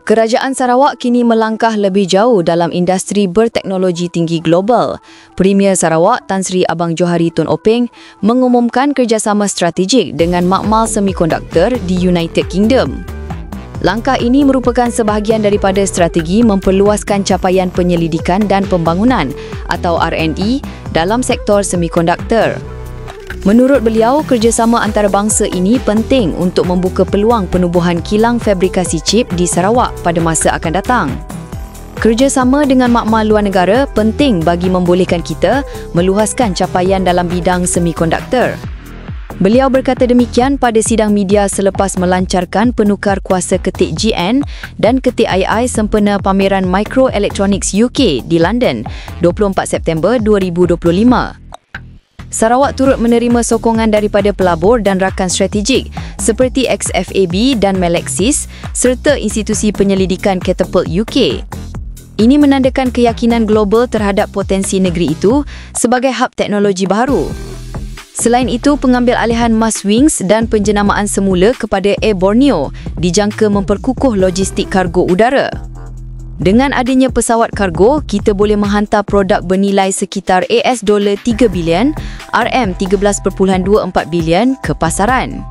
Kerajaan Sarawak kini melangkah lebih jauh dalam industri berteknologi tinggi global. Premier Sarawak Tan Sri Abang Johari Tun Openg mengumumkan kerjasama strategik dengan makmal semikonduktor di United Kingdom. Langkah ini merupakan sebahagian daripada strategi memperluaskan capaian penyelidikan dan pembangunan atau R&D dalam sektor semikonduktor. Menurut beliau, kerjasama antarabangsa ini penting untuk membuka peluang penubuhan kilang fabrikasi chip di Sarawak pada masa akan datang. Kerjasama dengan makmal luar negara penting bagi membolehkan kita meluaskan capaian dalam bidang semikonduktor. Beliau berkata demikian pada sidang media selepas melancarkan penukar kuasa ketik GN dan ketik II sempena pameran Microelectronics UK di London, 24 September 2025. Sarawak turut menerima sokongan daripada pelabur dan rakan strategik seperti XFAB dan Melexis serta institusi penyelidikan Catapult UK. Ini menandakan keyakinan global terhadap potensi negeri itu sebagai hub teknologi baru. Selain itu, pengambil alihan Maswings dan penjenamaan semula kepada Air Borneo dijangka memperkukuh logistik kargo udara. Dengan adanya pesawat kargo, kita boleh menghantar produk bernilai sekitar $3 bilion, RM13.24 bilion ke pasaran.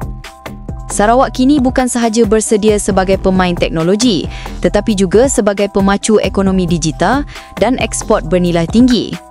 Sarawak kini bukan sahaja bersedia sebagai pemain teknologi, tetapi juga sebagai pemacu ekonomi digital dan ekspor bernilai tinggi.